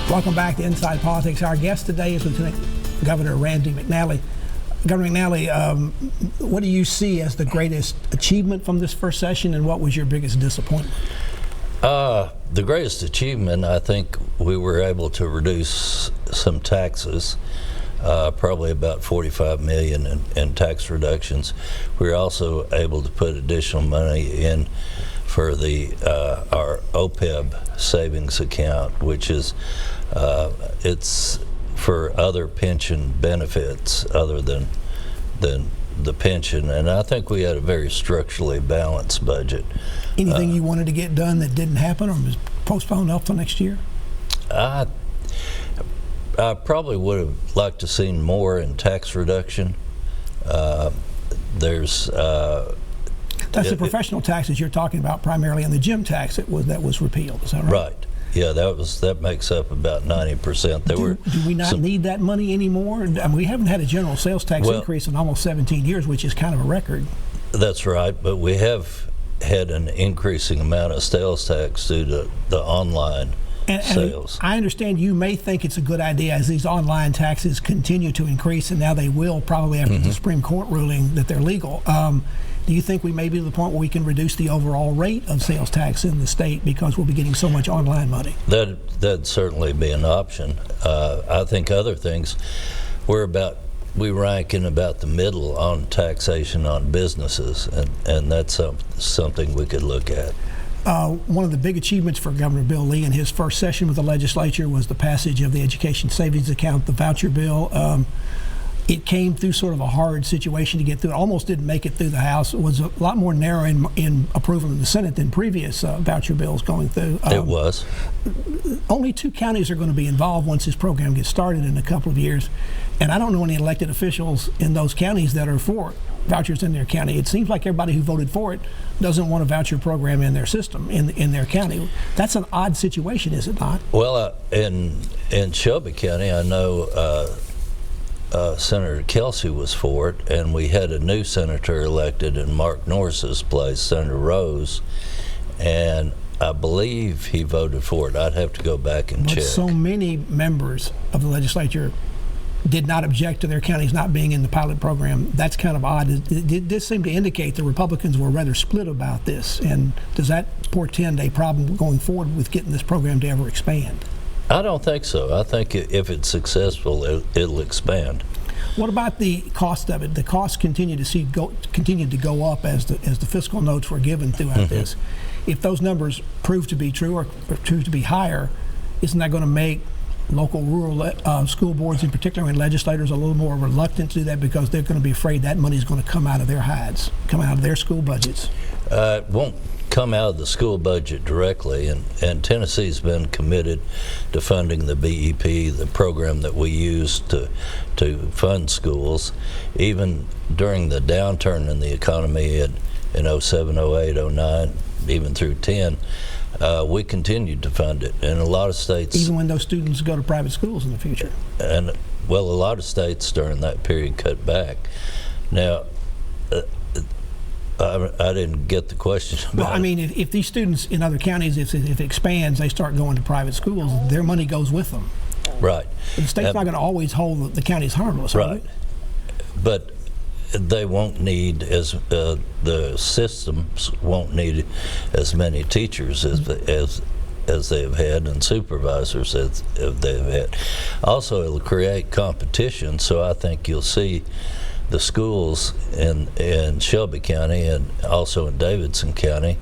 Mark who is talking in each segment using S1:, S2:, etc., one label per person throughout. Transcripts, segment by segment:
S1: Welcome back to Inside Politics. Our guest today is Lieutenant Governor Randy McNally. Governor McNally, what do you see as the greatest achievement from this first session, and what was your biggest disappointment?
S2: The greatest achievement, I think we were able to reduce some taxes, probably about $45 million in tax reductions. We were also able to put additional money in for our OPEB savings account, which is it's for other pension benefits other than the pension, and I think we had a very structurally balanced budget.
S1: Anything you wanted to get done that didn't happen or was postponed up till next year?
S2: I probably would have liked to seen more in tax reduction. That's
S1: the professional taxes you're talking about, primarily, and the gym tax that was repealed. Is that right?
S2: Right. Yeah, that makes up about 90%.
S1: Do we not need that money anymore? I mean, we haven't had a general sales tax increase in almost 17 years, which is kind of a record.
S2: That's right, but we have had an increasing amount of sales tax due to the online sales.
S1: I understand you may think it's a good idea as these online taxes continue to increase, and now they will probably after the Supreme Court ruling that they're legal. Do you think we may be to the point where we can reduce the overall rate of sales tax in the state because we'll be getting so much online money?
S2: That'd certainly be an option. I think other things, we rank in about the middle on taxation on businesses, and that's something we could look at.
S1: One of the big achievements for Governor Bill Lee in his first session with the legislature was the passage of the education savings account, the voucher bill. It came through sort of a hard situation to get through. It almost didn't make it through the House. It was a lot more narrow in approval in the Senate than previous voucher bills going through.
S2: It was.
S1: Only 2 counties are going to be involved once this program gets started in a couple of years. And I don't know any elected officials in those counties that are for vouchers in their county. It seems like everybody who voted for it doesn't want a voucher program in their system, in their county. That's an odd situation, is it not?
S2: Well, in Shelby County, I know Senator Kelsey was for it, and we had a new senator elected in Mark Norris's place, Senator Rose, and I believe he voted for it. I'd have to go back and check.
S1: But so many members of the legislature did not object to their counties not being in the pilot program. That's kind of odd. It did seem to indicate the Republicans were rather split about this, and does that portend a problem going forward with getting this program to ever expand?
S2: I don't think so. I think if it's successful, it'll expand.
S1: What about the cost of it? The costs continued to go up as the fiscal notes were given throughout this. If those numbers prove to be true or prove to be higher, isn't that going to make local rural school boards in particular and legislators a little more reluctant to do that because they're going to be afraid that money is going to come out of their hides, come out of their school budgets?
S2: It won't come out of the school budget directly, and Tennessee's been committed to funding the BEP, the program that we use to fund schools. Even during the downturn in the economy in 07, 08, 09, even through 10, we continued to fund it. And a lot of states... Even
S1: when those students go to private schools in the future?
S2: And, well, a lot of states during that period cut back. Now, I didn't get the question about
S1: Well, I mean, if these students in other counties, if it expands, they start going to private schools, their money goes with them.
S2: Right.
S1: But the state's not going to always hold the counties harmless,
S2: right? But they won't need the systems won't need as many teachers as they've had and supervisors as they've had. Also, it'll create competition, so I think you'll see the schools in Shelby County and also in Davidson County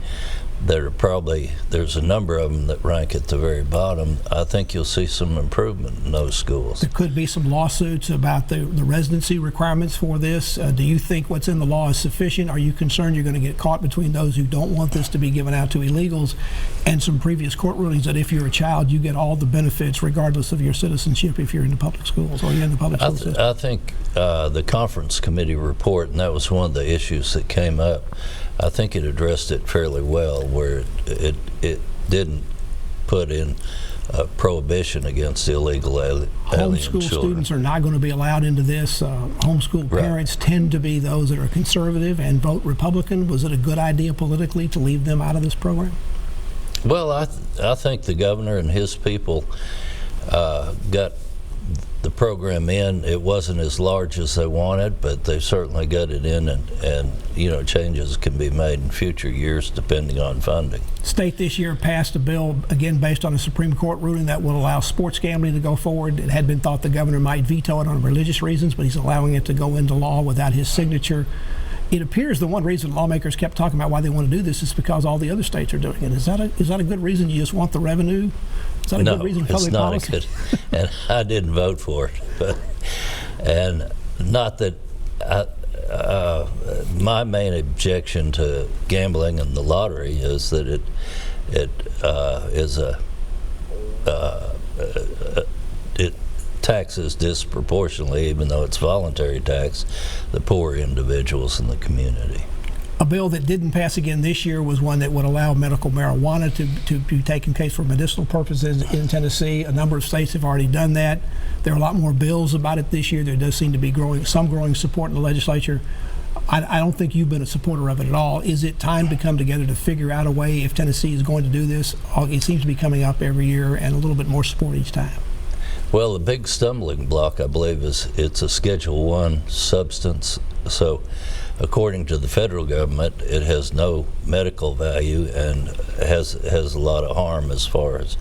S2: that are probably, there's a number of them that rank at the very bottom. I think you'll see some improvement in those schools.
S1: There could be some lawsuits about the residency requirements for this. Do you think what's in the law is sufficient? Are you concerned you're going to get caught between those who don't want this to be given out to illegals and some previous court rulings that if you're a child, you get all the benefits regardless of your citizenship if you're in the public schools or you're in the public school system?
S2: I think the conference committee report, and that was one of the issues that came up, I think it addressed it fairly well, where it didn't put in a prohibition against illegal alien
S1: Homeschool
S2: children.
S1: Students are not going to be allowed into this. Homeschool parents tend to be those that are conservative and vote Republican. Was it a good idea politically to leave them out of this program?
S2: Well, I think the governor and his people got the program in. It wasn't as large as they wanted, but they certainly got it in, and changes can be made in future years depending on funding.
S1: State this year passed a bill, again based on a Supreme Court ruling, that will allow sports gambling to go forward. It had been thought the governor might veto it on religious reasons, but he's allowing it to go into law without his signature. It appears the one reason lawmakers kept talking about why they want to do this is because all the other states are doing it. Is that a good reason? You just want the revenue? Is that a good reason?
S2: No, it's not a good. And I didn't vote for it, and not that. My main objection to gambling and the lottery is that it taxes disproportionately, even though it's voluntary tax, the poor individuals in the community.
S1: A bill that didn't pass again this year was one that would allow medical marijuana to be taken case for medicinal purposes in Tennessee. A number of states have already done that. There are a lot more bills about it this year. There does seem to be some growing support in the legislature. I don't think you've been a supporter of it at all. Is it time to come together to figure out a way, if Tennessee is going to do this? It seems to be coming up every year, and a little bit more support each time.
S2: Well, the big stumbling block, I believe, is it's a Schedule I substance. So according to the federal government, it has no medical value and has a lot of harm as far as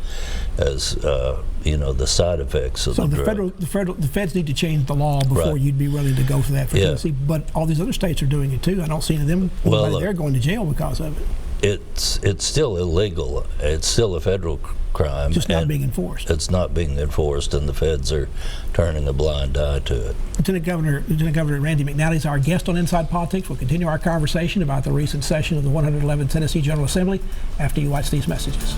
S2: the side effects of the drug.
S1: The feds need to change the law before you'd be willing to go for that for Tennessee. But all these other states are doing it too. I don't see them. They're going to jail because of it.
S2: It's still illegal. It's still a federal crime.
S1: Just not being enforced.
S2: It's not being enforced, and the feds are turning a blind eye to it.
S1: Lieutenant Governor Randy McNally is our guest on Inside Politics. We'll continue our conversation about the recent session of the 111th Tennessee General Assembly after you watch these messages.